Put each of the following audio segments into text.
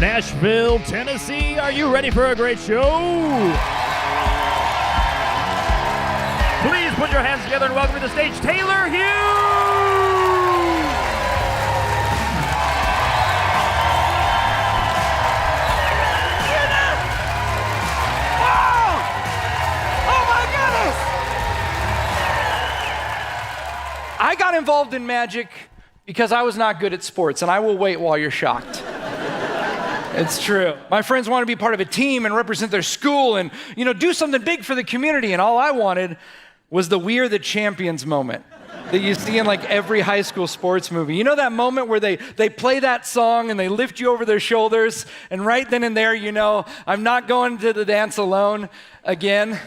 Nashville, Tennessee, are you ready for a great show? Please put your hands together and welcome to the stage, Taylor Hughes! Wow! Oh my goodness! I got involved in magic because I was not good at sports, and I will wait while you're shocked. It's true. My friends wanted to be part of a team and represent their school and, do something big for the community, and all I wanted was the "We Are the Champions" moment that you see in like every high school sports movie. You know that moment where they play that song and they lift you over their shoulders, and right then and there, I'm not going to the dance alone again.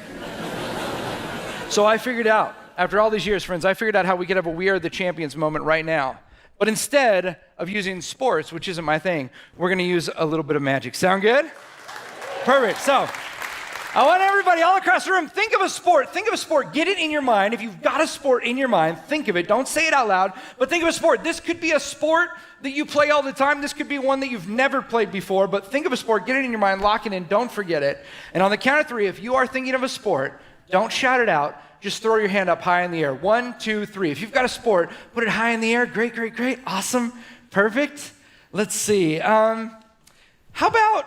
So I figured out, after all these years, friends, I figured out how we could have a "We Are the Champions" moment right now. But instead of using sports, which isn't my thing, we're gonna use a little bit of magic. Sound good? Perfect. So I want everybody all across the room, think of a sport. Think of a sport. Get it in your mind. If you've got a sport in your mind, think of it. Don't say it out loud, but think of a sport. This could be a sport that you play all the time. This could be one that you've never played before, but think of a sport, get it in your mind, lock it in, don't forget it. And on the count of 3, if you are thinking of a sport, don't shout it out. Just throw your hand up high in the air. 1, 2, 3. If you've got a sport, put it high in the air. Great, great, great. Awesome. Perfect. Let's see. How about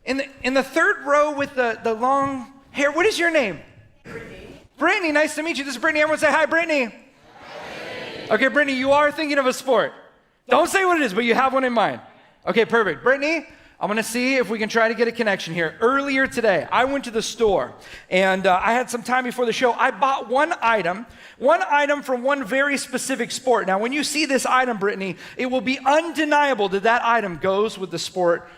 in the third row with the long hair? What is your name? Brittany. Brittany, nice to meet you. This is Brittany. Everyone say hi, Brittany. Hi. Okay, Brittany, you are thinking of a sport. Don't say what it is, but you have one in mind. Okay, perfect. Brittany, I'm gonna see if we can try to get a connection here. Earlier today, I went to the store and I had some time before the show. I bought one item from one very specific sport. Now, when you see this item, Brittany, it will be undeniable that that item goes with the sport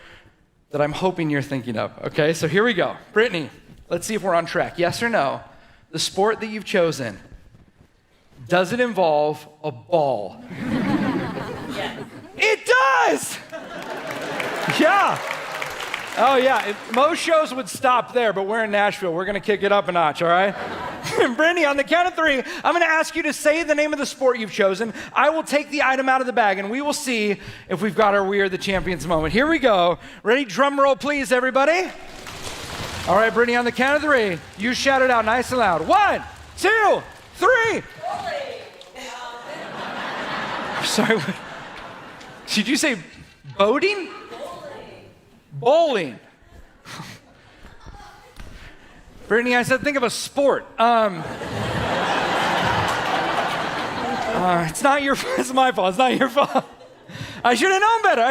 that I'm hoping you're thinking of. Okay, so here we go. Brittany, let's see if we're on track. Yes or no? The sport that you've chosen, does it involve a ball? Yes. It does! Yeah. Oh, yeah. Most shows would stop there, but we're in Nashville. We're going to kick it up a notch, all right? Brittany, on the count of 3, I'm going to ask you to say the name of the sport you've chosen. I will take the item out of the bag, and we will see if we've got our "We Are the Champions" moment. Here we go. Ready? Drum roll, please, everybody. All right, Brittany, on the count of 3, you shout it out nice and loud. 1, 2, 3. Sorry, what? Did you say boating? Bowling. Brittany, I said think of a sport. It's not your fault. It's my fault. It's not your fault. I should have known better.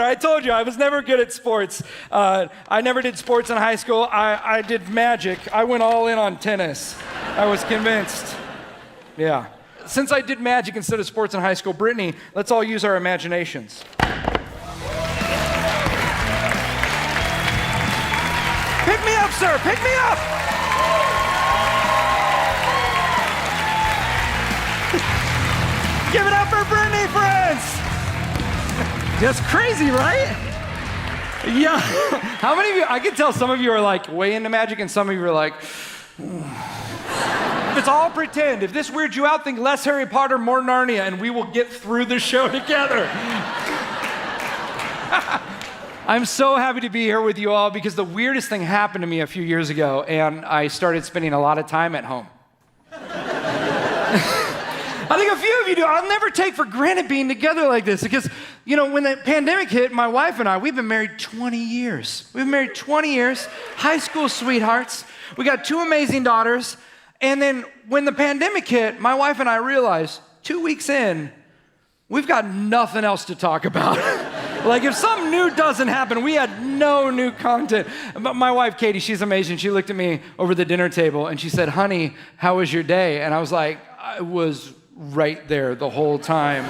I told you, I was never good at sports. I never did sports in high school. I did magic. I went all in on tennis. I was convinced. Yeah. Since I did magic instead of sports in high school, Brittany, let's all use our imaginations. Pick me up, sir. Pick me up. Give it up for Brittany, friends. That's crazy, right? Yeah. How many of you, I can tell some of you are like way into magic and some of you are like, it's all pretend. If this weirds you out, think less Harry Potter, more Narnia, and we will get through the show together. I'm so happy to be here with you all because the weirdest thing happened to me a few years ago, and I started spending a lot of time at home. I think a few of you do. I'll never take for granted being together like this because, when the pandemic hit, my wife and I, we've been married 20 years. We've been married 20 years, high school sweethearts. We got 2 amazing daughters. And then when the pandemic hit, my wife and I realized 2 weeks in, we've got nothing else to talk about. Like if something new doesn't happen, we had no new content. But my wife, Katie, she's amazing. She looked at me over the dinner table and she said, "Honey, how was your day?" And I was like, I was right there the whole time.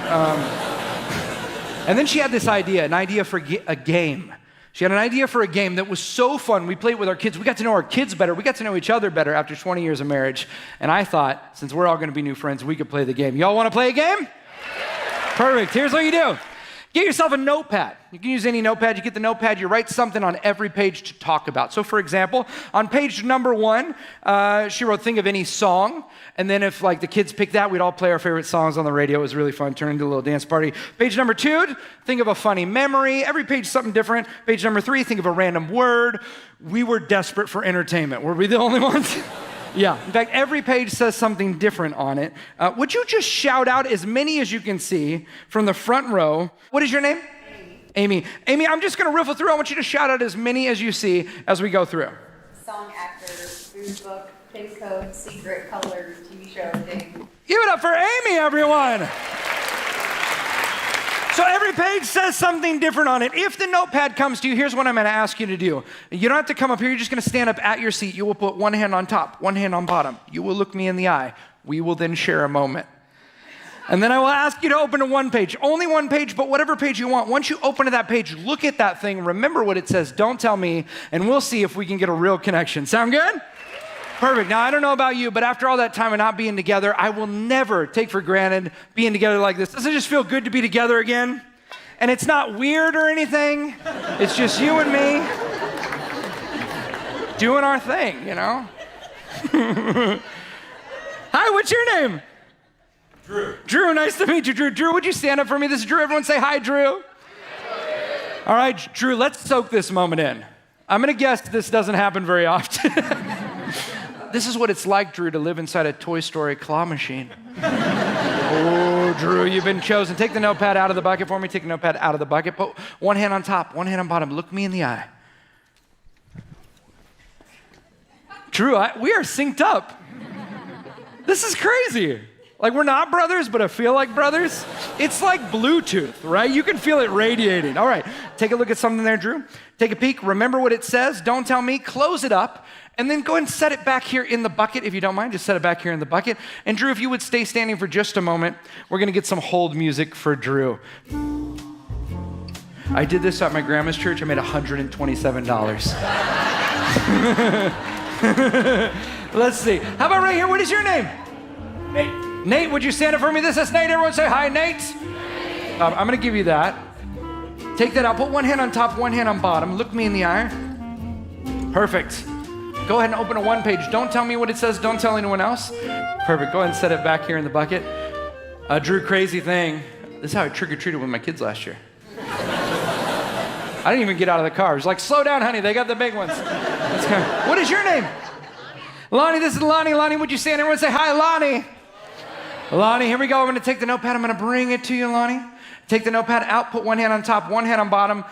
And then she had this idea, an idea for a game. She had an idea for a game that was so fun. We played with our kids. We got to know our kids better. We got to know each other better after 20 years of marriage. And I thought, since we're all going to be new friends, we could play the game. Y'all want to play a game? Perfect. Here's what you do. Get yourself a notepad. You can use any notepad. You get the notepad, you write something on every page to talk about. So for example, on page number 1, she wrote, think of any song. And then if like the kids picked that, we'd all play our favorite songs on the radio. It was really fun, turned into a little dance party. Page number 2, think of a funny memory. Every page something different. Page number 3, think of a random word. We were desperate for entertainment. Were we the only ones? Yeah, in fact, every page says something different on it. Would you just shout out as many as you can see from the front row? What is your name? Amy. Amy, I'm just gonna riffle through. I want you to shout out as many as you see as we go through. Song, actor, food, book, pin code, secret, color, TV show, thing. Give it up for Amy, everyone. So every page says something different on it. If the notepad comes to you, here's what I'm gonna ask you to do. You don't have to come up here, you're just gonna stand up at your seat. You will put one hand on top, one hand on bottom. You will look me in the eye. We will then share a moment. And then I will ask you to open to one page. Only one page, but whatever page you want. Once you open to that page, look at that thing, remember what it says, don't tell me, and we'll see if we can get a real connection. Sound good? Perfect. Now, I don't know about you, but after all that time of not being together, I will never take for granted being together like this. Doesn't it just feel good to be together again? And it's not weird or anything. It's just you and me doing our thing, you know? Hi, what's your name? Drew. Drew, nice to meet you, Drew. Drew, would you stand up for me? This is Drew. Everyone say hi, Drew. All right, Drew, let's soak this moment in. I'm gonna guess this doesn't happen very often. This is what it's like, Drew, to live inside a Toy Story claw machine. Oh, Drew, you've been chosen. Take the notepad out of the bucket for me. Take the notepad out of the bucket. Put one hand on top, one hand on bottom. Look me in the eye. Drew, we are synced up. This is crazy. Like, we're not brothers, but I feel like brothers. It's like Bluetooth, right? You can feel it radiating. All right, take a look at something there, Drew. Take a peek. Remember what it says. Don't tell me. Close it up. And then go ahead and set it back here in the bucket, if you don't mind. Just set it back here in the bucket. And Drew, if you would stay standing for just a moment, we're going to get some hold music for Drew. I did this at my grandma's church. I made $127. Let's see. How about right here? What is your name? Nate. Nate, would you stand up for me? This is Nate. Everyone say hi, Nate. I'm going to give you that. Take that out. Put one hand on top, one hand on bottom. Look me in the eye. Perfect. Go ahead and open a one page. Don't tell me what it says. Don't tell anyone else. Perfect. Go ahead and set it back here in the bucket. Drew, crazy thing. This is how I trick-or-treated with my kids last year. I didn't even get out of the car. I was like, slow down, honey. They got the big ones. What is your name? Lonnie, this is Lonnie. Lonnie, would you stand? Everyone say hi, Lonnie. Lonnie, here we go. I'm going to take the notepad. I'm going to bring it to you, Lonnie. Take the notepad out. Put one hand on top, one hand on bottom.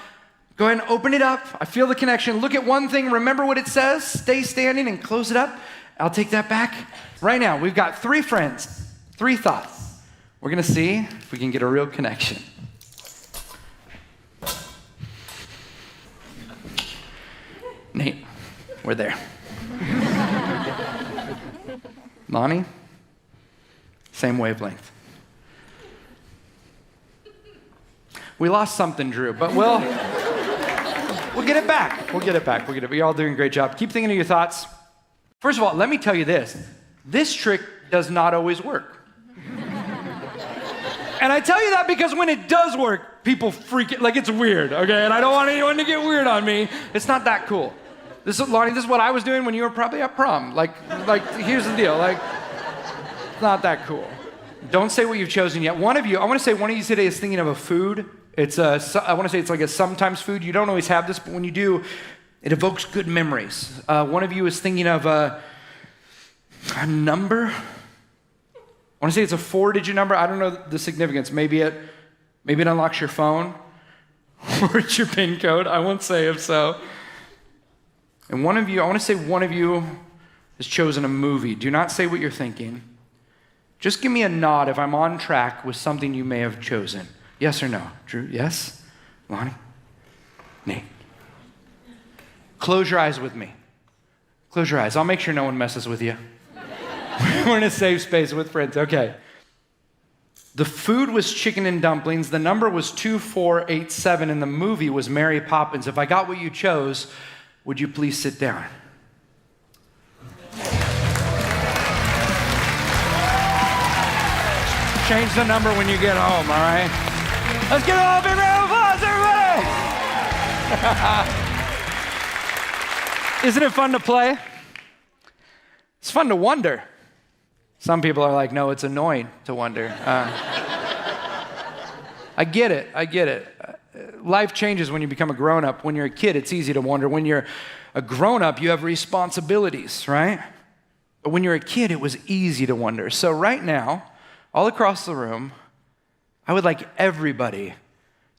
Go ahead and open it up. I feel the connection. Look at one thing. Remember what it says. Stay standing and close it up. I'll take that back. Right now, we've got 3 friends, 3 thoughts. We're going to see if we can get a real connection. Nate, we're there. Lonnie, same wavelength. We lost something, Drew, but we'll get it back. We'll get it back. You're all doing a great job. Keep thinking of your thoughts. First of all, let me tell you this. This trick does not always work. And I tell you that because when it does work, people freak it, like it's weird, okay? And I don't want anyone to get weird on me. It's not that cool. Lonnie, this is what I was doing when you were probably at prom. Like, here's the deal. Like, it's not that cool. Don't say what you've chosen yet. One of you today is thinking of a food. I want to say it's like a sometimes food. You don't always have this, but when you do, it evokes good memories. One of you is thinking of a number. I want to say it's a 4-digit number. I don't know the significance. Maybe it unlocks your phone, or it's your PIN code. I won't say if so. And I want to say one of you has chosen a movie. Do not say what you're thinking. Just give me a nod if I'm on track with something you may have chosen. Yes or no? Drew, yes? Lonnie? Nate? Close your eyes with me. Close your eyes. I'll make sure no one messes with you. We're in a safe space with friends. Okay. The food was chicken and dumplings. The number was 2487, and the movie was Mary Poppins. If I got what you chose, would you please sit down? Change the number when you get home, all right? Let's get it all, big round Isn't it fun to play? It's fun to wonder. Some people are like, no, it's annoying to wonder. I get it. Life changes when you become a grown-up. When you're a kid, it's easy to wonder. When you're a grown-up, you have responsibilities, right? But when you're a kid, it was easy to wonder. So right now, all across the room, I would like everybody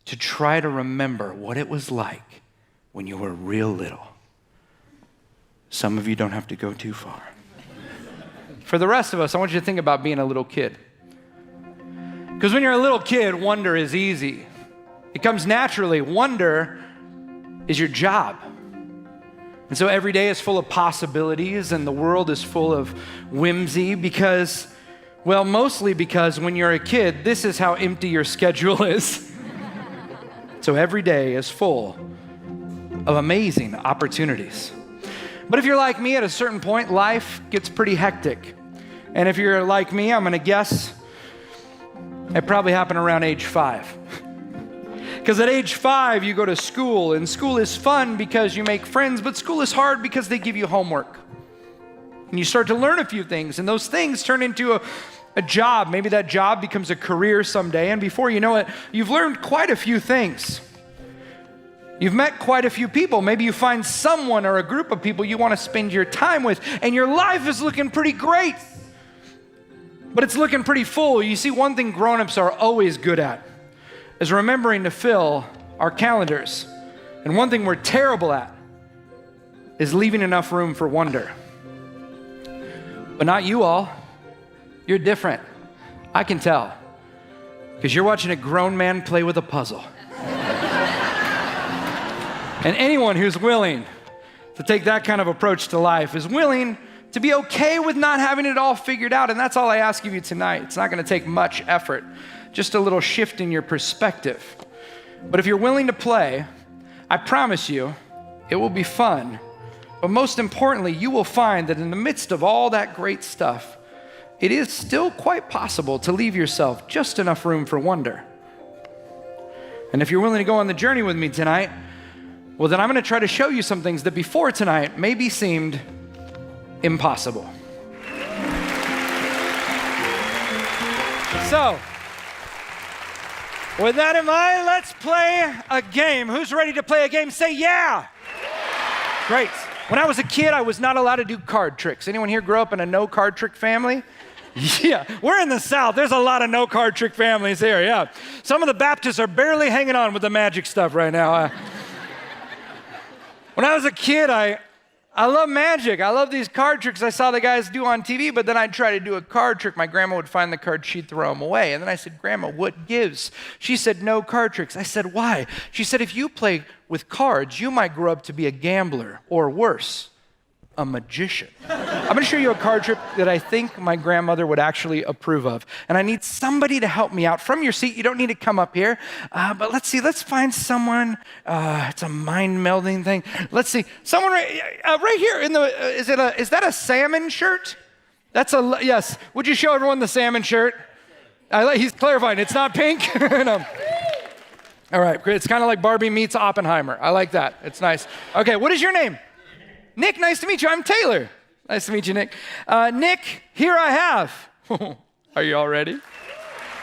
to try to remember what it was like when you were real little. Some of you don't have to go too far. For the rest of us, I want you to think about being a little kid. Because when you're a little kid, wonder is easy. It comes naturally. Wonder is your job. And so every day is full of possibilities and the world is full of whimsy because, well, mostly because when you're a kid, this is how empty your schedule is. So every day is full of amazing opportunities. But if you're like me, at a certain point, life gets pretty hectic. And if you're like me, I'm gonna guess it probably happened around age 5. Because at age 5, you go to school, and school is fun because you make friends, but school is hard because they give you homework. And you start to learn a few things, and those things turn into a job. Maybe that job becomes a career someday, and before you know it, you've learned quite a few things. You've met quite a few people. Maybe you find someone or a group of people you want to spend your time with, and your life is looking pretty great. But it's looking pretty full. You see, one thing grown-ups are always good at is remembering to fill our calendars. And one thing we're terrible at is leaving enough room for wonder. But not you all. You're different. I can tell. Because you're watching a grown man play with a puzzle. And anyone who's willing to take that kind of approach to life is willing to be okay with not having it all figured out. And that's all I ask of you tonight. It's not going to take much effort, just a little shift in your perspective. But if you're willing to play, I promise you, it will be fun. But most importantly, you will find that in the midst of all that great stuff, it is still quite possible to leave yourself just enough room for wonder. And if you're willing to go on the journey with me tonight, well, then I'm going to try to show you some things that before tonight maybe seemed impossible. So, with that in mind, let's play a game. Who's ready to play a game? Say yeah. Great. When I was a kid, I was not allowed to do card tricks. Anyone here grow up in a no card trick family? Yeah, we're in the South. There's a lot of no card trick families here, yeah. Some of the Baptists are barely hanging on with the magic stuff right now. When I was a kid, I love magic. I love these card tricks I saw the guys do on TV, but then I'd try to do a card trick. My grandma would find the card, she'd throw them away. And then I said, Grandma, what gives? She said, no card tricks. I said, why? She said, if you play with cards, you might grow up to be a gambler, or worse, a magician. I'm going to show you a card trick that I think my grandmother would actually approve of. And I need somebody to help me out. From your seat, you don't need to come up here. But let's see, let's find someone. It's a mind-melding thing. Let's see, someone right here in the, is that a salmon shirt? Yes. Would you show everyone the salmon shirt? He's clarifying, it's not pink. No. All right, great. It's kind of like Barbie meets Oppenheimer. I like that. It's nice. Okay, what is your name? Nick, nice to meet you. I'm Taylor. Nice to meet you, Nick. Nick, here I have. Are you all ready?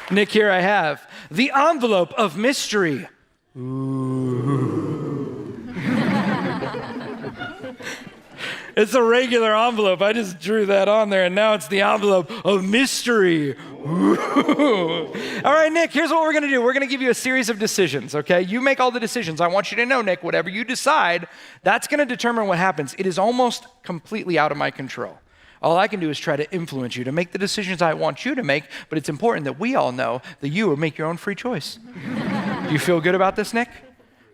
Nick, here I have the envelope of mystery. Ooh. It's a regular envelope. I just drew that on there, and now it's the envelope of mystery. Ooh. All right, Nick, here's what we're going to do. We're going to give you a series of decisions, okay? You make all the decisions. I want you to know, Nick, whatever you decide, that's going to determine what happens. It is almost completely out of my control. All I can do is try to influence you to make the decisions I want you to make, but it's important that we all know that you will make your own free choice. Do you feel good about this, Nick?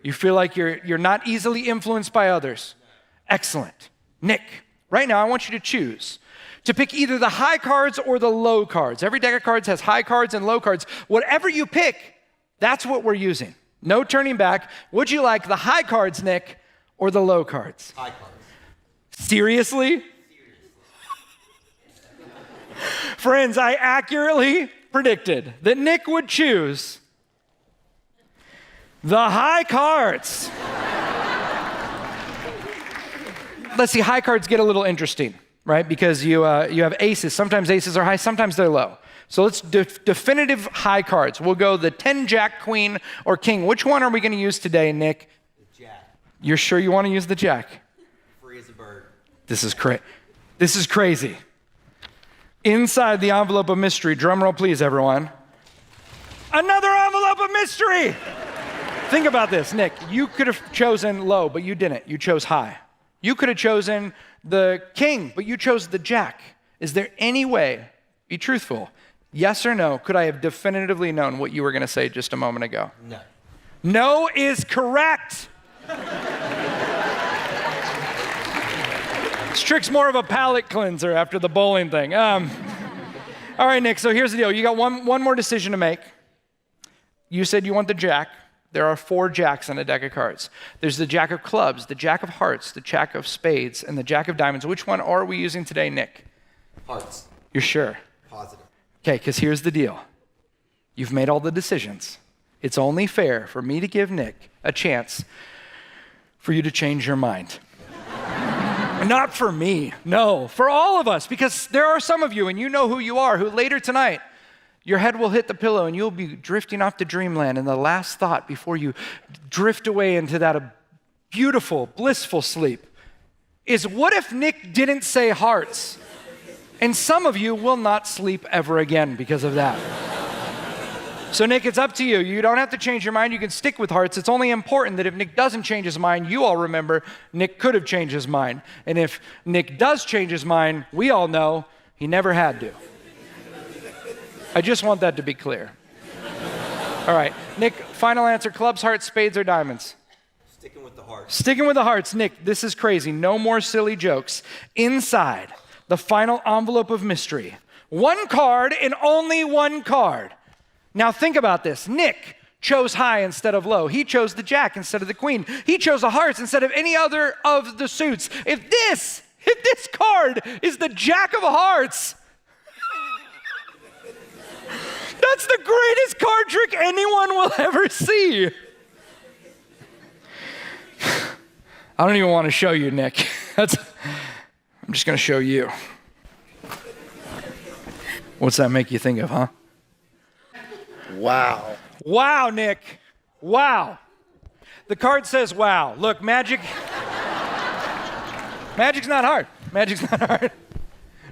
You feel like you're not easily influenced by others? Excellent. Nick, right now I want you to choose to pick either the high cards or the low cards. Every deck of cards has high cards and low cards. Whatever you pick, that's what we're using. No turning back. Would you like the high cards, Nick, or the low cards? High cards. Seriously? Friends, I accurately predicted that Nick would choose the high cards. let's see, high cards get a little interesting, right? Because you have aces. Sometimes aces are high, sometimes they're low. So let's definitive high cards. We'll go the 10, jack, queen, or king. Which one are we going to use today, Nick? The jack. You're sure you want to use the jack? Free as a bird. This is crazy. Inside the envelope of mystery, drum roll please, everyone. Another envelope of mystery! Think about this, Nick. You could have chosen low, but you didn't. You chose high. You could have chosen the king, but you chose the jack. Is there any way, be truthful, yes or no, could I have definitively known what you were going to say just a moment ago? No. No is correct. This trick's more of a palate cleanser after the bowling thing. All right, Nick, so here's the deal. You got one more decision to make. You said you want the jack. There are 4 jacks on a deck of cards. There's the jack of clubs, the jack of hearts, the jack of spades, and the jack of diamonds. Which one are we using today, Nick? Hearts. You're sure? Positive. Okay, because here's the deal. You've made all the decisions. It's only fair for me to give Nick a chance for you to change your mind. Not for me, no, for all of us, because there are some of you, and you know who you are, who later tonight, your head will hit the pillow and you'll be drifting off to dreamland, and the last thought before you drift away into that beautiful, blissful sleep is, what if Nick didn't say hearts? And some of you will not sleep ever again because of that. So Nick, it's up to you. You don't have to change your mind. You can stick with hearts. It's only important that if Nick doesn't change his mind, you all remember Nick could have changed his mind. And if Nick does change his mind, we all know he never had to. I just want that to be clear. All right, Nick, final answer, clubs, hearts, spades, or diamonds? Sticking with the hearts. Sticking with the hearts. Nick, this is crazy. No more silly jokes. Inside the final envelope of mystery, 1 card and only 1 card. Now think about this. Nick chose high instead of low. He chose the jack instead of the queen. He chose the hearts instead of any other of the suits. If this card is the jack of hearts, that's the greatest card trick anyone will ever see. I don't even want to show you, Nick. I'm just going to show you. What's that make you think of, huh? Wow. Wow, Nick. Wow. The card says wow. Look, magic's not hard. Magic's not hard.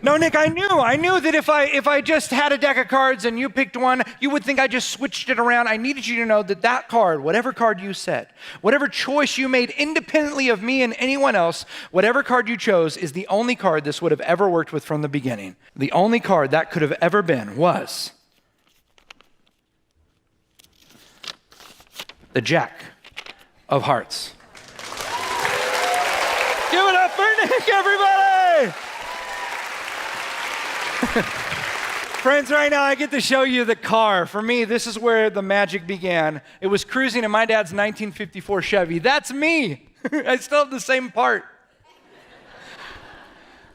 No, Nick, I knew that if I just had a deck of cards and you picked one, you would think I just switched it around. I needed you to know that card, whatever card you said, whatever choice you made independently of me and anyone else, whatever card you chose is the only card this would have ever worked with from the beginning. The only card that could have ever been was the jack of hearts. Give it up for Nick, everybody! Friends, right now I get to show you the car. For me, this is where the magic began. It was cruising in my dad's 1954 Chevy. That's me. I still have the same part.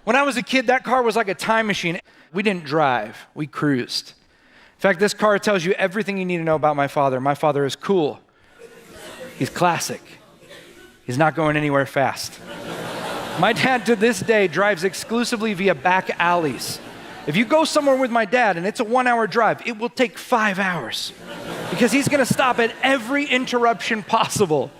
When I was a kid, that car was like a time machine. We didn't drive, we cruised. In fact, this car tells you everything you need to know about my father. My father is cool. He's classic. He's not going anywhere fast. My dad to this day drives exclusively via back alleys. If you go somewhere with my dad and it's a 1-hour drive, it will take 5 hours because he's going to stop at every interruption possible.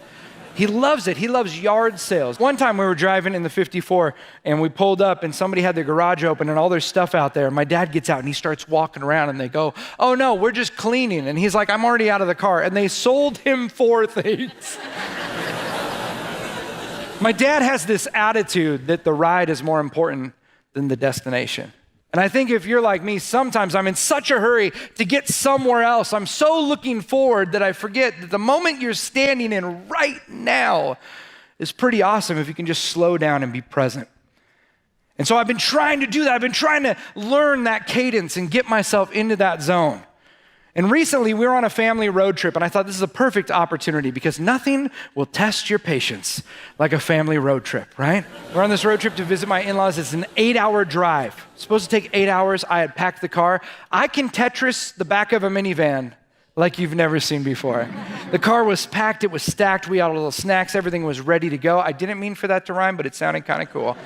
He loves it. He loves yard sales. One time we were driving in the 54 and we pulled up and somebody had their garage open and all their stuff out there. My dad gets out and he starts walking around and they go, "Oh no, we're just cleaning." And he's like, "I'm already out of the car." And they sold him 4 things. My dad has this attitude that the ride is more important than the destination. And I think if you're like me, sometimes I'm in such a hurry to get somewhere else. I'm so looking forward that I forget that the moment you're standing in right now is pretty awesome if you can just slow down and be present. And so I've been trying to do that. I've been trying to learn that cadence and get myself into that zone. And recently we were on a family road trip and I thought this is a perfect opportunity because nothing will test your patience like a family road trip, right? We're on this road trip to visit my in-laws. It's an 8-hour drive. It's supposed to take 8 hours. I had packed the car. I can Tetris the back of a minivan like you've never seen before. The car was packed, it was stacked, we had all little snacks, everything was ready to go. I didn't mean for that to rhyme, but it sounded kind of cool.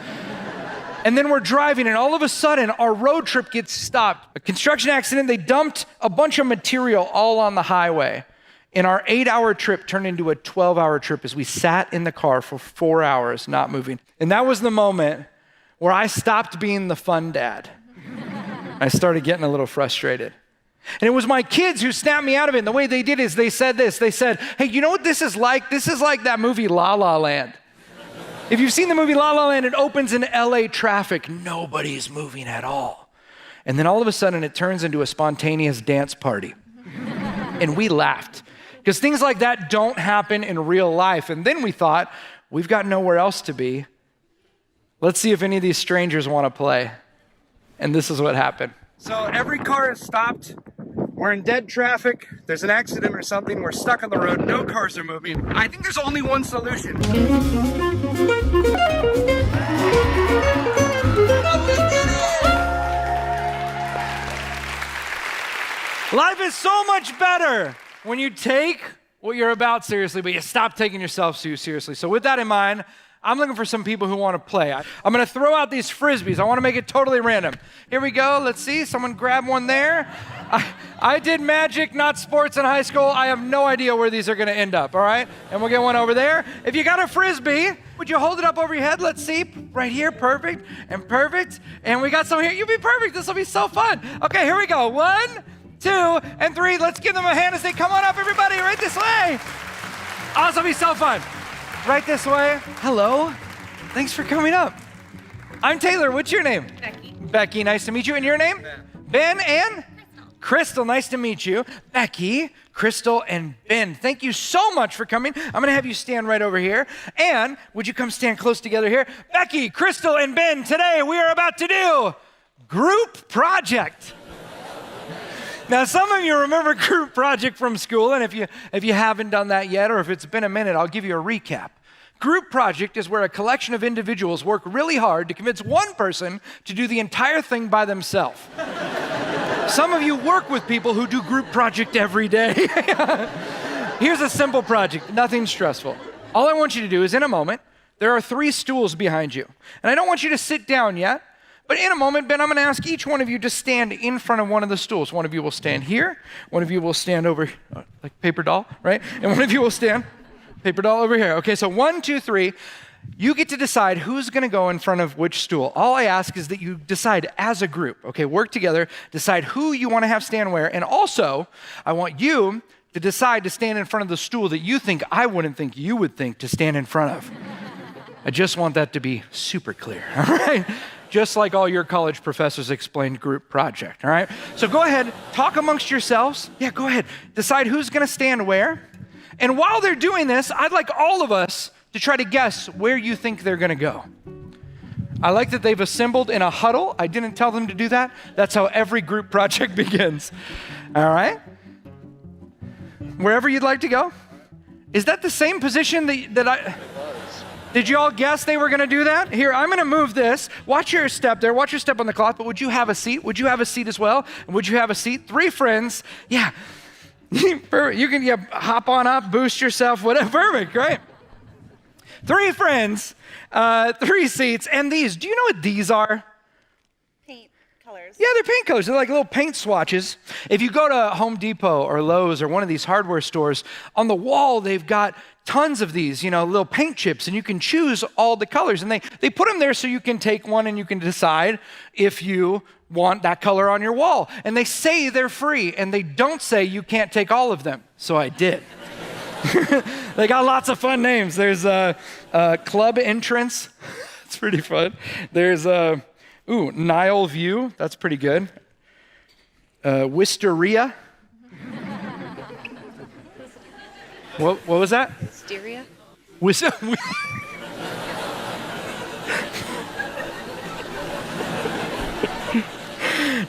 And then we're driving, and all of a sudden, our road trip gets stopped. A construction accident, they dumped a bunch of material all on the highway. And our 8-hour trip turned into a 12-hour trip as we sat in the car for 4 hours, not moving. And that was the moment where I stopped being the fun dad. I started getting a little frustrated. And it was my kids who snapped me out of it. And the way they did is they said this. They said, hey, you know what this is like? This is like that movie La La Land. If you've seen the movie La La Land, it opens in LA traffic. Nobody's moving at all. And then all of a sudden, it turns into a spontaneous dance party. And we laughed. Because things like that don't happen in real life. And then we thought, we've got nowhere else to be. Let's see if any of these strangers want to play. And this is what happened. So every car is stopped. We're in dead traffic. There's an accident or something. We're stuck on the road. No cars are moving. I think there's only one solution. Life is so much better when you take what you're about seriously, but you stop taking yourself too seriously. So with that in mind, I'm looking for some people who want to play. I'm going to throw out these Frisbees. I want to make it totally random. Here we go. Let's see. Someone grab one there. I did magic, not sports in high school. I have no idea where these are going to end up, all right? And we'll get one over there. If you got a Frisbee, would you hold it up over your head? Let's see. Right here. Perfect. And perfect. And we got some here. You'll be perfect. This will be so fun. Okay, here we go. 1, 2, and 3. Let's give them a hand and say, come on up, everybody, right this way. Oh, this will be so fun. Right this way. Hello. Thanks for coming up. I'm Taylor. What's your name? Becky. Becky, nice to meet you. And your name? Ben and? Crystal, nice to meet you. Becky, Crystal, and Ben. Thank you so much for coming. I'm going to have you stand right over here. And would you come stand close together here? Becky, Crystal, and Ben, today we are about to do group project. Now, some of you remember group project from school, and if you haven't done that yet, or if it's been a minute, I'll give you a recap. Group project is where a collection of individuals work really hard to convince one person to do the entire thing by themselves. Some of you work with people who do group project every day. Here's a simple project, nothing stressful. All I want you to do is, in a moment, there are 3 stools behind you. And I don't want you to sit down yet. But in a moment, Ben, I'm going to ask each one of you to stand in front of one of the stools. One of you will stand here. One of you will stand over, like paper doll, right? And one of you will stand, paper doll over here. Okay, so 1, 2, 3. You get to decide who's going to go in front of which stool. All I ask is that you decide as a group. Okay, work together, decide who you want to have stand where. And also, I want you to decide to stand in front of the stool that you think I wouldn't think you would think to stand in front of. I just want that to be super clear, all right? Just like all your college professors explained group project, all right? So go ahead, talk amongst yourselves. Yeah, go ahead. Decide who's going to stand where. And while they're doing this, I'd like all of us to try to guess where you think they're going to go. I like that they've assembled in a huddle. I didn't tell them to do that. That's how every group project begins. All right? Wherever you'd like to go. Is that the same position that I... Did you all guess they were going to do that? Here, I'm going to move this. Watch your step there. Watch your step on the cloth. But would you have a seat? Would you have a seat as well? And would you have a seat? 3 friends. Yeah. You can hop on up, boost yourself, whatever. Perfect, right? 3 friends, 3 seats. And these, do you know what these are? Paint colors. Yeah, they're paint colors. They're like little paint swatches. If you go to Home Depot or Lowe's or one of these hardware stores, on the wall they've got tons of these, little paint chips, and you can choose all the colors. And they put them there so you can take one and you can decide if you want that color on your wall. And they say they're free, and they don't say you can't take all of them. So I did. They got lots of fun names. There's Club Entrance. It's pretty fun. There's Nile View. That's pretty good. Wisteria. What was that? Wisteria.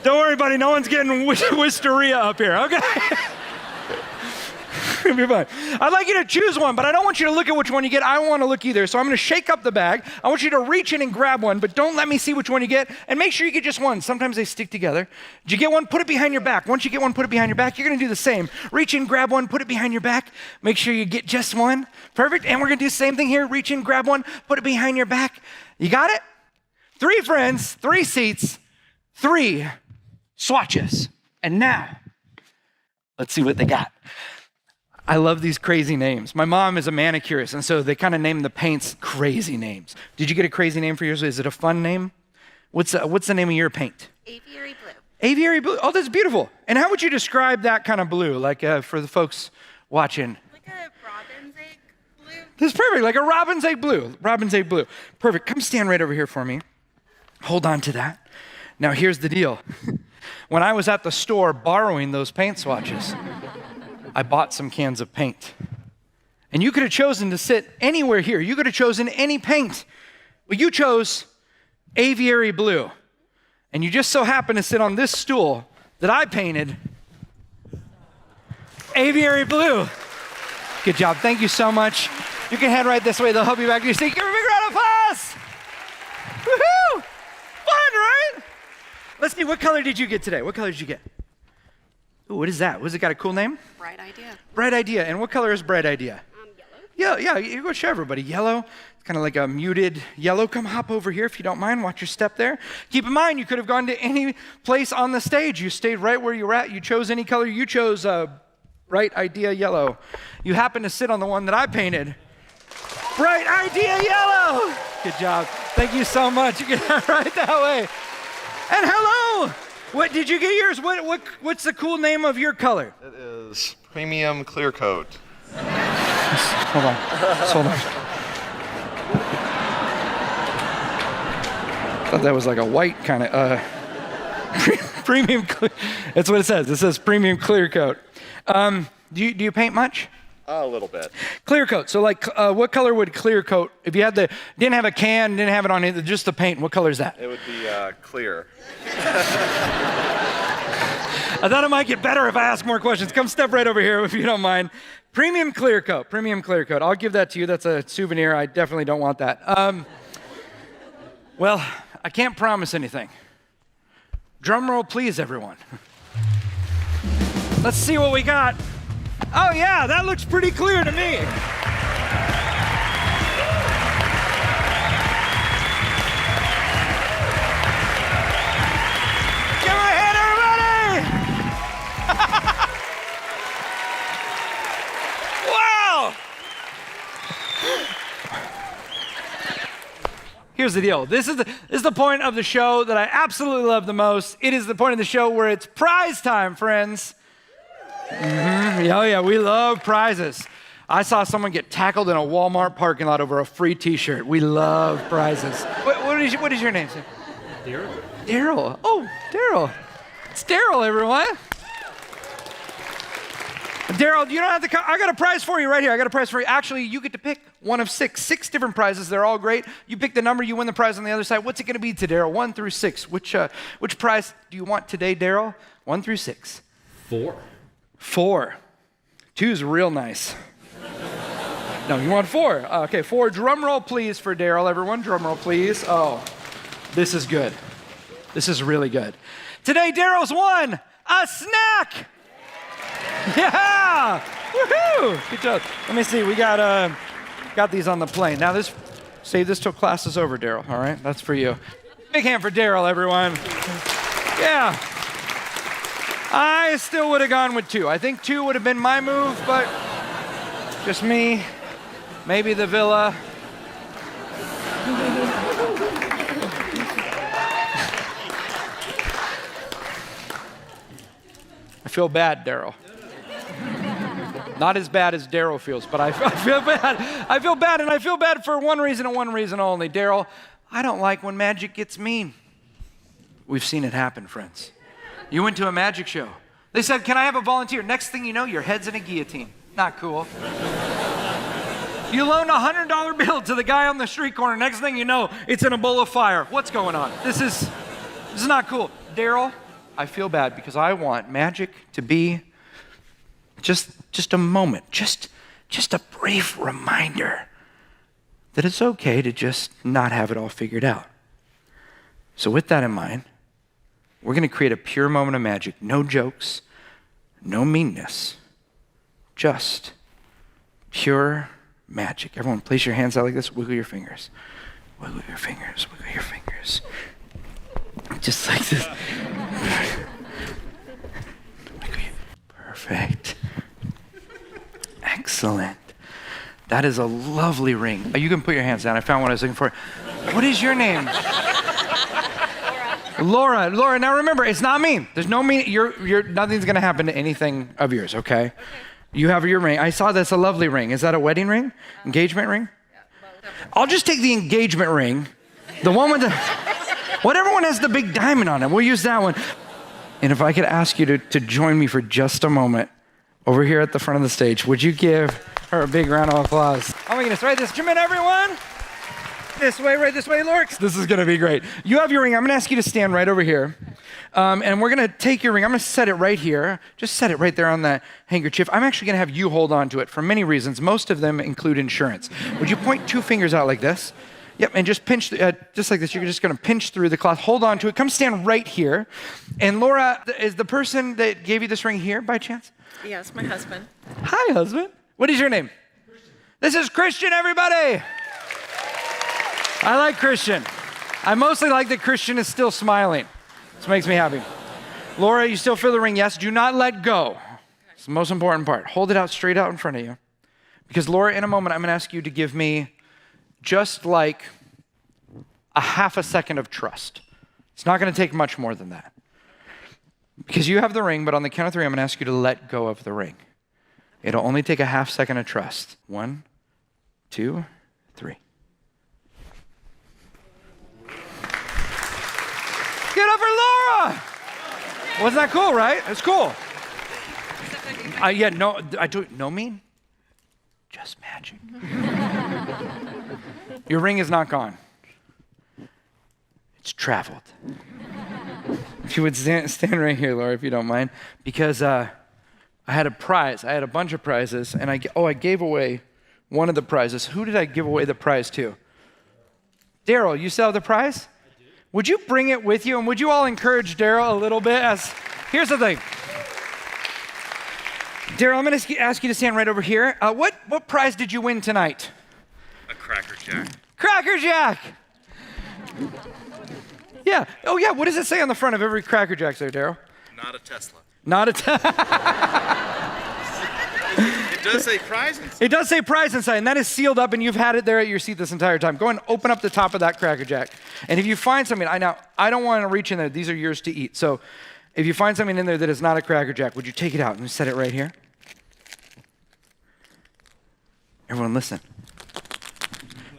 Don't worry, buddy. No one's getting wisteria up here. Okay. gonna be fun. I'd like you to choose one, but I don't want you to look at which one you get. I don't want to look either. So I'm gonna shake up the bag. I want you to reach in and grab one, but don't let me see which one you get. And make sure you get just one. Sometimes they stick together. Did you get one? Put it behind your back. Once you get one, put it behind your back. You're gonna do the same. Reach in, grab one, put it behind your back. Make sure you get just one. Perfect. And we're gonna do the same thing here. Reach in, grab one, put it behind your back. You got it? 3 friends, 3 seats, 3 swatches. And now, let's see what they got. I love these crazy names. My mom is a manicurist, and so they kind of name the paints crazy names. Did you get a crazy name for yours? Is it a fun name? What's the name of your paint? Aviary blue. Aviary blue. Oh, that's beautiful. And how would you describe that kind of blue, like for the folks watching? Like a robin's egg blue. This is perfect, like a robin's egg blue. Robin's egg blue. Perfect. Come stand right over here for me. Hold on to that. Now, here's the deal. When I was at the store borrowing those paint swatches, I bought some cans of paint. And you could have chosen to sit anywhere here. You could have chosen any paint. But you chose aviary blue. And you just so happen to sit on this stool that I painted aviary blue. Good job. Thank you so much. You can head right this way. They'll help you back to your seat. Give a big round of applause. Woohoo! Fun, right? Let's see, what color did you get today? What color did you get? Ooh, what is that? Was it got a cool name? Bright idea. Bright Idea. And what color is Bright Idea? Yellow. Yeah, you go show everybody. Yellow, it's kind of like a muted yellow. Come hop over here if you don't mind. Watch your step there. Keep in mind, you could have gone to any place on the stage. You stayed right where you were at. You chose any color. You chose Bright Idea Yellow. You happen to sit on the one that I painted. Bright Idea Yellow. Good job. Thank you so much. You get that right that way. And hello. What did you get yours? What's the cool name of your color? It is Premium Clear Coat. Hold on. Hold on. I thought that was like a white kind of premium. That's what it says. It says Premium Clear Coat. Do you paint much? A little bit. Clear coat. So like, what color would clear coat, if you had didn't have a can, didn't have it on it, just the paint, what color is that? It would be clear. I thought it might get better if I ask more questions. Come step right over here if you don't mind. Premium clear coat. Premium clear coat. I'll give that to you. That's a souvenir. I definitely don't want that. Well, I can't promise anything. Drum roll, please, everyone. Let's see what we got. Oh yeah, that looks pretty clear to me. Give her a hand, everybody! Wow! Here's the deal. This is the point of the show that I absolutely love the most. It is the point of the show where it's prize time, friends. Mm-hmm. Oh yeah, we love prizes. I saw someone get tackled in a Walmart parking lot over a free T-shirt. We love prizes. What is your name, sir? Daryl. Daryl. Oh, Daryl. It's Daryl, everyone. Daryl, you don't have to come. I got a prize for you right here. I got a prize for you. Actually, you get to pick one of 6 different prizes. They're all great. You pick the number, you win the prize on the other side. What's it going to be to Daryl? 1 through 6. Which prize do you want today, Daryl? 1 through 6. 4. 4. 2 is real nice. No, you want 4. Okay, 4. Drum roll, please, for Daryl, everyone. Drum roll, please. Oh, this is good. This is really good. Today, Daryl's won a snack. Yeah! Woohoo! Good job. Let me see. We got these on the plane. Now, save this till class is over, Daryl. All right, that's for you. Big hand for Daryl, everyone. Yeah. I still would have gone with 2. I think 2 would have been my move, but just me. Maybe the villa. I feel bad, Daryl. Not as bad as Daryl feels, but I feel bad. I feel bad, and I feel bad for one reason and one reason only. Daryl, I don't like when magic gets mean. We've seen it happen, friends. You went to a magic show. They said, can I have a volunteer? Next thing you know, your head's in a guillotine. Not cool. You loaned a $100 bill to the guy on the street corner. Next thing you know, it's in a bowl of fire. What's going on? This is not cool. Daryl, I feel bad because I want magic to be Just a moment, just a brief reminder that it's okay to just not have it all figured out. So with that in mind, we're going to create a pure moment of magic. No jokes, no meanness, just pure magic. Everyone, place your hands out like this. Wiggle your fingers. Wiggle your fingers. Wiggle your fingers. Just like this. Perfect. Excellent. That is a lovely ring. You can put your hands down. I found what I was looking for. What is your name? Laura. Laura, now remember, it's not mean. There's no mean. Nothing's going to happen to anything of yours, okay? You have your ring. I saw that's a lovely ring. Is that a wedding ring? Engagement ring? I'll just take the engagement ring. The one with the, whatever one has the big diamond on it. We'll use that one. And if I could ask you to join me for just a moment over here at the front of the stage, would you give her a big round of applause? Oh my goodness, right this, come in everyone. This way, right this way, Lorks. This is gonna be great. You have your ring. I'm gonna ask you to stand right over here. And we're gonna take your ring. I'm gonna set it right here. Just set it right there on that handkerchief. I'm actually gonna have you hold on to it for many reasons. Most of them include insurance. Would you point 2 fingers out like this? Yep, and just pinch, just like this. You're just gonna pinch through the cloth. Hold on to it. Come stand right here. And Laura, is the person that gave you this ring here by chance? Yes, my husband. Hi, husband. What is your name? Christian. This is Christian, everybody. I like Christian. I mostly like that Christian is still smiling. This makes me happy. Laura, you still feel the ring? Yes. Do not let go. It's the most important part. Hold it out straight out in front of you. Because Laura, in a moment, I'm going to ask you to give me just like a half a second of trust. It's not going to take much more than that. Because you have the ring, but on the count of 3, I'm going to ask you to let go of the ring. It'll only take a half second of trust. 1, 2, 3. Get up for Laura! Wasn't that cool, right? It's cool. Yeah, no, I do no mean, just magic. Your ring is not gone. It's traveled. If you would stand right here, Laura, if you don't mind, because I had a prize. I had a bunch of prizes, and I gave away one of the prizes. Who did I give away the prize to? Daryl, you still have the prize? Would you bring it with you, and would you all encourage Daryl a little bit? Here's the thing. Daryl, I'm going to ask you to stand right over here. What prize did you win tonight? A Cracker Jack. Cracker Jack! Yeah. Oh, yeah. What does it say on the front of every Cracker Jack there, Daryl? Not a Tesla. Not a Tesla. It does say prize inside. It does say prize inside, and that is sealed up, and you've had it there at your seat this entire time. Go and open up the top of that Cracker Jack. And if you find something, I don't want to reach in there. These are yours to eat. So if you find something in there that is not a Cracker Jack, would you take it out and set it right here? Everyone listen.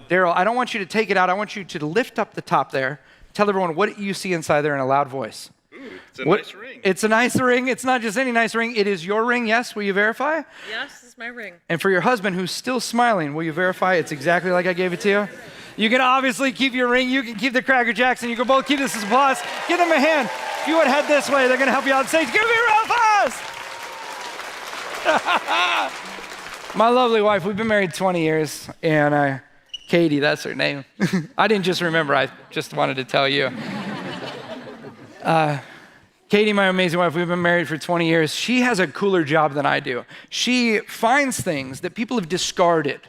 Daryl, I don't want you to take it out. I want you to lift up the top there. Tell everyone what you see inside there in a loud voice. Ooh, it's a nice ring. It's a nice ring. It's not just any nice ring. It is your ring. Yes, will you verify? Yes, it's my ring. And for your husband who's still smiling, will you verify it's exactly like I gave it to you? You can obviously keep your ring. You can keep the Cracker Jacks, and you can both keep this as applause. Give them a hand. If you would head this way, they're going to help you on stage. Give me a round of applause. My lovely wife, we've been married 20 years, and Katie, that's her name. I didn't just remember, I just wanted to tell you. Katie, my amazing wife, we've been married for 20 years. She has a cooler job than I do. She finds things that people have discarded.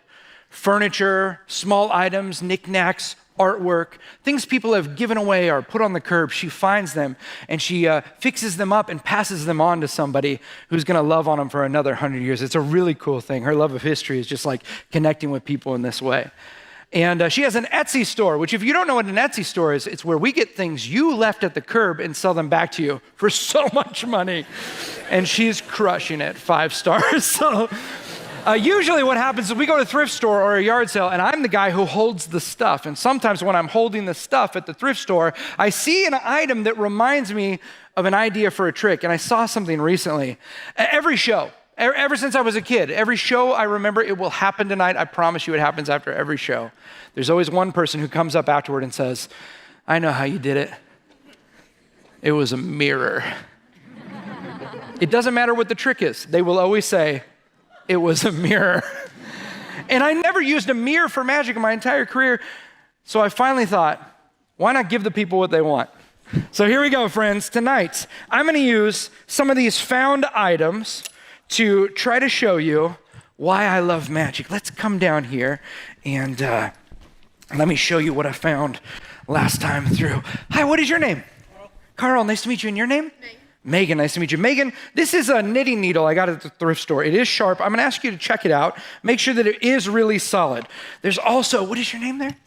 Furniture, small items, knickknacks, artwork, things people have given away or put on the curb. She finds them and she fixes them up and passes them on to somebody who's gonna love on them for another 100 years. It's a really cool thing. Her love of history is just like connecting with people in this way. And she has an Etsy store, which if you don't know what an Etsy store is, it's where we get things you left at the curb and sell them back to you for so much money. And she's crushing it, 5 stars. So usually what happens is we go to a thrift store or a yard sale, and I'm the guy who holds the stuff. And sometimes when I'm holding the stuff at the thrift store, I see an item that reminds me of an idea for a trick. And I saw something recently. Every show, ever since I was a kid, every show I remember, it will happen tonight. I promise you it happens after every show. There's always one person who comes up afterward and says, I know how you did it. It was a mirror. It doesn't matter what the trick is. They will always say, it was a mirror. And I never used a mirror for magic in my entire career. So I finally thought, why not give the people what they want? So here we go, friends. Tonight, I'm going to use some of these found items to try to show you why I love magic. Let's come down here and let me show you what I found last time through. Hi, what is your name? Carl, nice to meet you. And your name? Megan, nice to meet you. Megan, this is a knitting needle I got at the thrift store. It is sharp. I'm going to ask you to check it out. Make sure that it is really solid. There's also, what is your name there?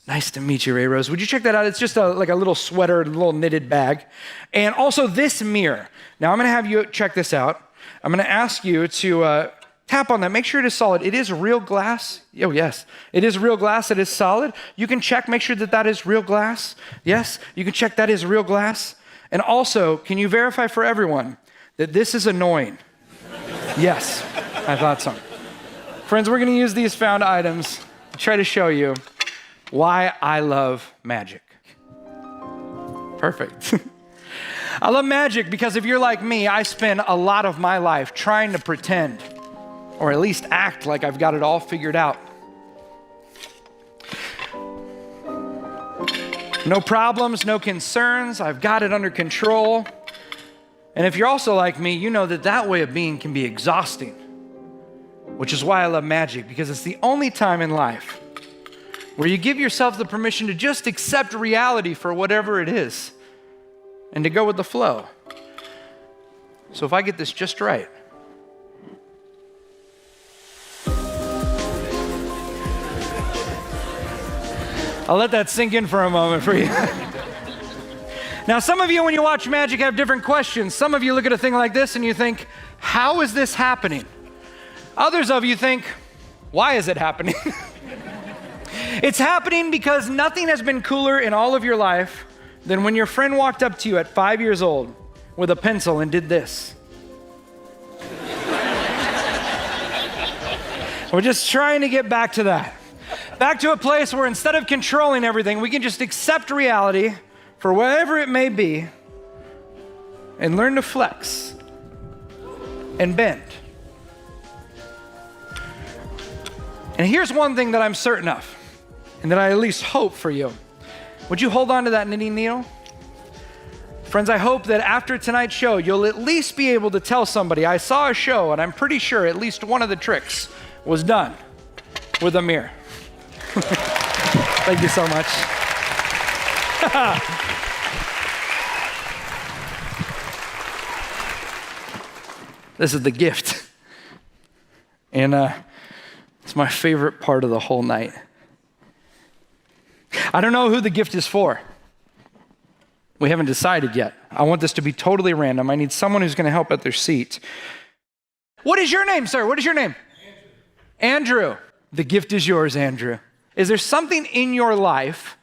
Nice to meet you, Ray Rose. Would you check that out? It's just like a little sweater, a little knitted bag. And also this mirror. Now I'm going to have you check this out. I'm going to ask you to tap on that. Make sure it is solid. It is real glass. Oh, yes. It is real glass. It is solid. You can check, make sure that that is real glass. Yes, you can check that is real glass. And also, can you verify for everyone that this is annoying? Yes, I thought so. Friends, we're going to use these found items to try to show you why I love magic. Perfect. I love magic because if you're like me, I spend a lot of my life trying to pretend, or at least act like I've got it all figured out. No problems, no concerns. I've got it under control. And if you're also like me, you know that that way of being can be exhausting, which is why I love magic, because it's the only time in life where you give yourself the permission to just accept reality for whatever it is and to go with the flow. So if I get this just right, I'll let that sink in for a moment for you. Now, some of you, when you watch magic, have different questions. Some of you look at a thing like this and you think, how is this happening? Others of you think, why is it happening? It's happening because nothing has been cooler in all of your life than when your friend walked up to you at 5 years old with a pencil and did this. We're just trying to get back to that. Back to a place where instead of controlling everything, we can just accept reality for whatever it may be and learn to flex and bend. And here's one thing that I'm certain of, and that I at least hope for you. Would you hold on to that knitting needle? Friends, I hope that after tonight's show, you'll at least be able to tell somebody, I saw a show and I'm pretty sure at least one of the tricks was done with a mirror. Thank you so much. This is the gift. And it's my favorite part of the whole night. I don't know who the gift is for. We haven't decided yet. I want this to be totally random. I need someone who's going to help at their seat. What is your name, sir? What is your name? Andrew. The gift is yours, Andrew. Is there something in your life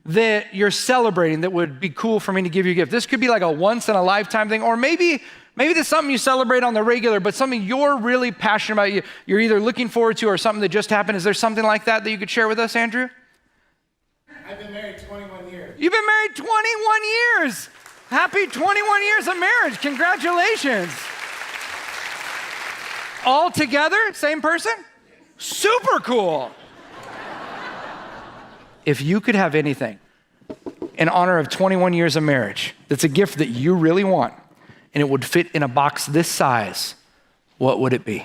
that you're celebrating that would be cool for me to give you a gift? This could be like a once-in-a-lifetime thing, or maybe there's something you celebrate on the regular, but something you're really passionate about, you're either looking forward to or something that just happened. Is there something like that that you could share with us, Andrew? I've been married 21 years. You've been married 21 years. Happy 21 years of marriage. Congratulations. All together? Same person? Super cool. If you could have anything in honor of 21 years of marriage that's a gift that you really want and it would fit in a box this size, what would it be?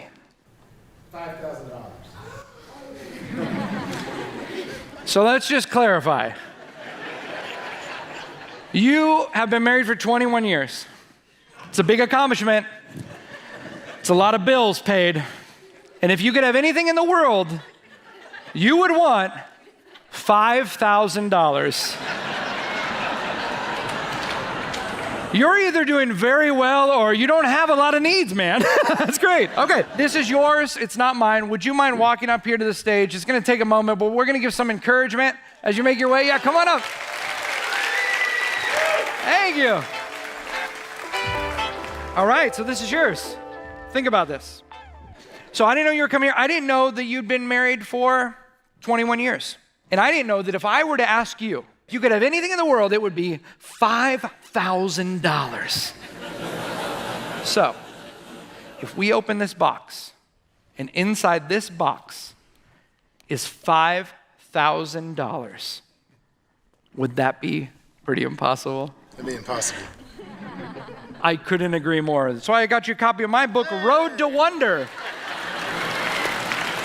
$5,000. So let's just clarify. You have been married for 21 years. It's a big accomplishment. It's a lot of bills paid. And if you could have anything in the world, you would want $5,000. You're either doing very well or you don't have a lot of needs, man. That's great. Okay, this is yours. It's not mine. Would you mind walking up here to the stage? It's going to take a moment, but we're going to give some encouragement as you make your way. Yeah, come on up. Thank you. All right, so this is yours. Think about this. So I didn't know you were coming here. I didn't know that you'd been married for 21 years. And I didn't know that if I were to ask you, if you could have anything in the world, it would be $5,000. So, if we open this box, and inside this box is $5,000, would that be pretty impossible? That'd be impossible. I couldn't agree more. That's why I got you a copy of my book, Road to Wonder.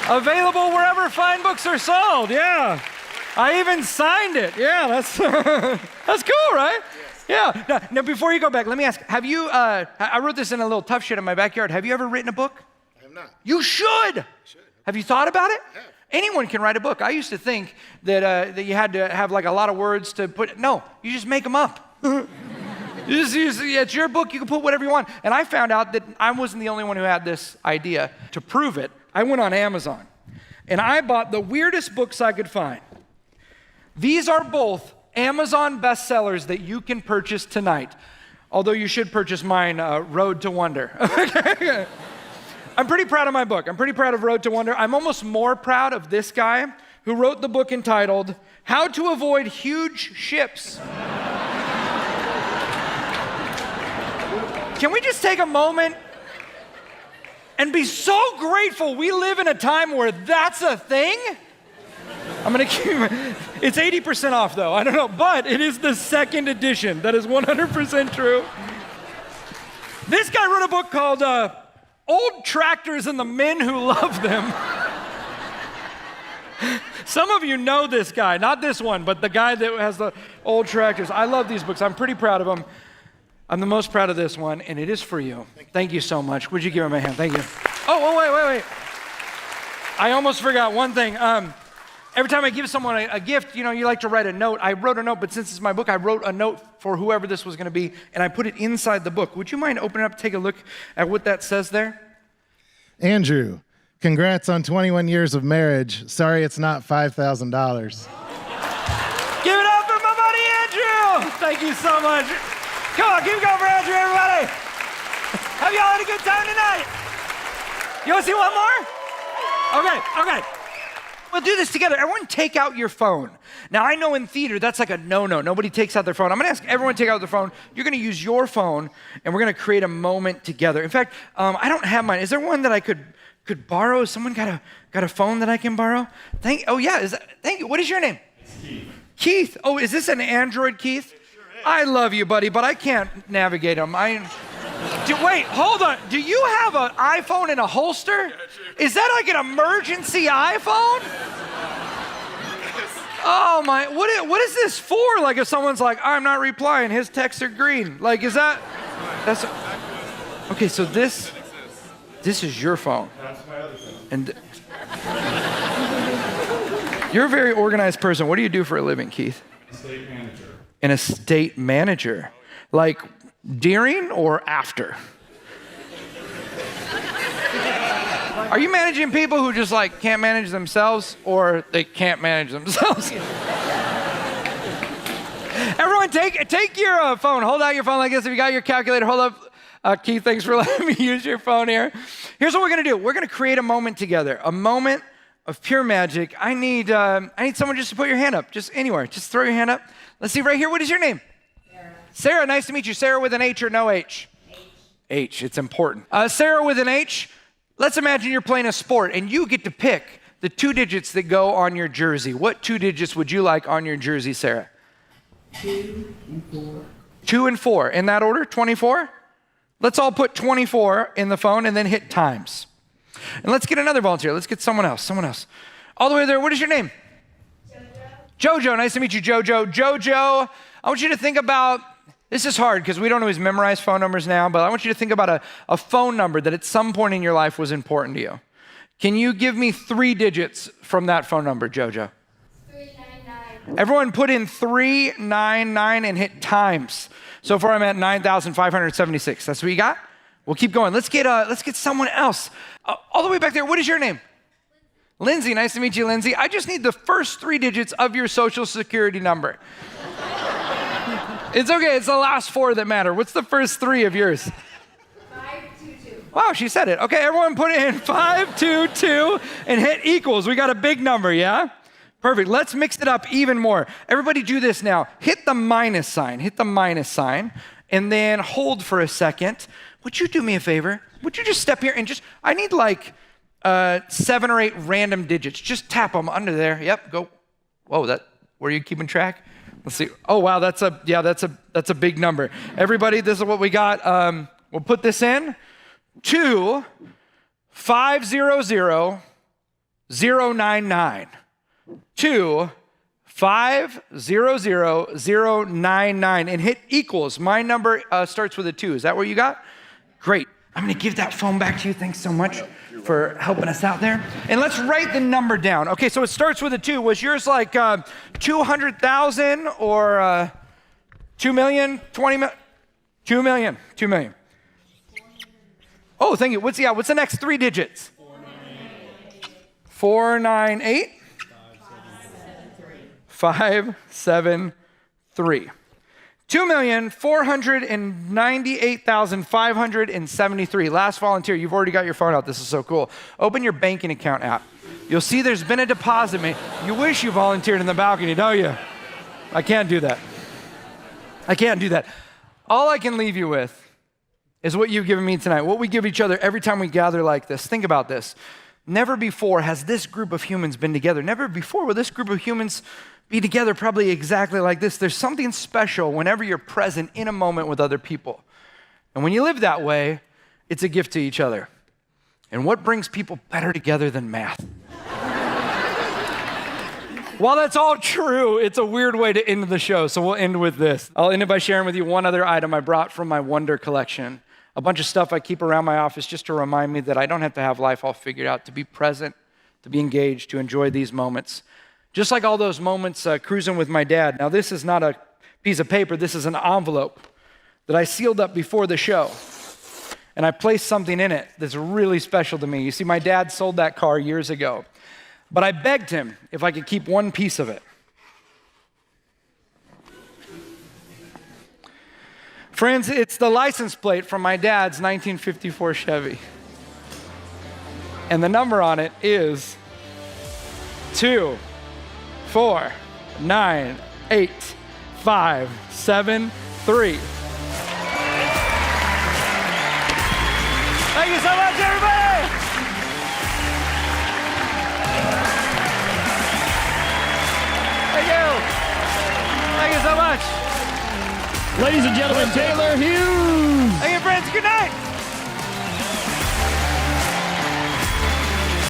Available wherever fine books are sold, yeah. I even signed it. Yeah, that's that's cool, right? Yes. Yeah. Now, before you go back, let me ask, have you, I wrote this in a little tough shit in my backyard. Have you ever written a book? I have not. You should. Have you thought about it? I have. Anyone can write a book. I used to think that you had to have like a lot of words to put. No, you just make them up. It's your book. You can put whatever you want. And I found out that I wasn't the only one who had this idea. To prove it, I went on Amazon, and I bought the weirdest books I could find. These are both Amazon bestsellers that you can purchase tonight, although you should purchase mine, Road to Wonder. I'm pretty proud of my book. I'm pretty proud of Road to Wonder. I'm almost more proud of this guy who wrote the book entitled, How to Avoid Huge Ships. Can we just take a moment and be so grateful we live in a time where that's a thing? I'm gonna keep it's 80% off though, I don't know, but it is the second edition. That is 100% true. This guy wrote a book called Old Tractors and the Men Who Love Them. Some of you know this guy, not this one, but the guy that has the old tractors. I love these books, I'm pretty proud of them. I'm the most proud of this one, and it is for you. Thank you so much. Would you give him a hand? Thank you. Oh, wait. I almost forgot one thing. Every time I give someone a gift, you like to write a note. I wrote a note, but since it's my book, I wrote a note for whoever this was going to be, and I put it inside the book. Would you mind opening up, take a look at what that says there? Andrew, congrats on 21 years of marriage. Sorry it's not $5,000. Give it up for my buddy Andrew! Thank you so much. Come on, keep going for Andrew, everybody. Have y'all had a good time tonight? You want to see one more? Okay. We'll do this together. Everyone take out your phone. Now, I know in theater, that's like a no-no. Nobody takes out their phone. I'm going to ask everyone to take out their phone. You're going to use your phone, and we're going to create a moment together. In fact, I don't have mine. Is there one that I could borrow? Someone got a phone that I can borrow? Thank you. What is your name? It's Keith. Keith. Oh, is this an Android, Keith? I love you, buddy, but I can't navigate them. Wait, hold on. Do you have an iPhone in a holster? Is that like an emergency iPhone? Oh my, what is this for? Like if someone's like, I'm not replying, his texts are green. Like, that's, okay, so this is your phone. That's my other phone. And you're a very organized person. What do you do for a living, Keith? Estate manager. An estate manager, like during or after? Are you managing people who just like can't manage themselves or they can't manage themselves? Everyone take your phone, hold out your phone like this. If you got your calculator, hold up. Keith, thanks for letting me use your phone here. Here's what we're gonna do. We're gonna create a moment together, a moment of pure magic. I need someone just to put your hand up, just anywhere. Just throw your hand up. Let's see right here. What is your name? Sarah. Sarah, nice to meet you. Sarah with an H or no H? H, it's important. Sarah with an H, let's imagine you're playing a sport and you get to pick the 2 digits that go on your jersey. What 2 digits would you like on your jersey, Sarah? 2 and 4. 2 and 4. In that order, 24? Let's all put 24 in the phone and then hit times. And let's get another volunteer. Let's get someone else. All the way there, what is your name? Jojo, nice to meet you, Jojo. Jojo, I want you to think about, this is hard because we don't always memorize phone numbers now, but I want you to think about a phone number that at some point in your life was important to you. Can you give me 3 digits from that phone number, Jojo? 399. Everyone put in 399 and hit times. So far I'm at 9,576. That's what you got? We'll keep going. Let's get someone else. All the way back there, what is your name? Lindsay, nice to meet you, Lindsay. I just need the first 3 digits of your social security number. It's okay, it's the last 4 that matter. What's the first 3 of yours? 522. Wow, she said it. Okay, everyone put in 522 and hit equals. We got a big number, yeah? Perfect, let's mix it up even more. Everybody do this now. Hit the minus sign, and then hold for a second. Would you do me a favor? Would you just step here and I need like 7 or 8 random digits. Just tap them under there. Yep, go. Whoa, were you keeping track? Let's see. Oh, wow, that's a big number. Everybody, this is what we got. We'll put this in. 2 500 099. 2 500 099 and hit equals. My number starts with a 2. Is that what you got? Great. I'm going to give that phone back to you. Thanks so much for helping us out there. And let's write the number down. Okay, so it starts with a 2. Was yours like 200,000 or 2 million, 20 million? 2 million, 2 million. Oh, thank you. What's the next 3 digits? 498. 573. 2,498,573. Last volunteer, you've already got your phone out. This is so cool. Open your banking account app. You'll see there's been a deposit made. You wish you volunteered in the balcony, don't you? I can't do that. I can't do that. All I can leave you with is what you've given me tonight, what we give each other every time we gather like this. Think about this. Never before has this group of humans been together. Never before will this group of humans be together probably exactly like this. There's something special whenever you're present in a moment with other people. And when you live that way, it's a gift to each other. And what brings people better together than math? While that's all true, it's a weird way to end the show, so we'll end with this. I'll end it by sharing with you one other item I brought from my Wonder collection. A bunch of stuff I keep around my office just to remind me that I don't have to have life all figured out, to be present, to be engaged, to enjoy these moments. Just like all those moments cruising with my dad. Now, this is not a piece of paper. This is an envelope that I sealed up before the show. And I placed something in it that's really special to me. You see, my dad sold that car years ago. But I begged him if I could keep one piece of it. Friends, it's the license plate from my dad's 1954 Chevy. And the number on it is 2 4 9 8 5 7 3. Thank you so much, everybody! Thank you! Thank you so much! Ladies and gentlemen, Taylor Hughes. Thank you, friends. Good night!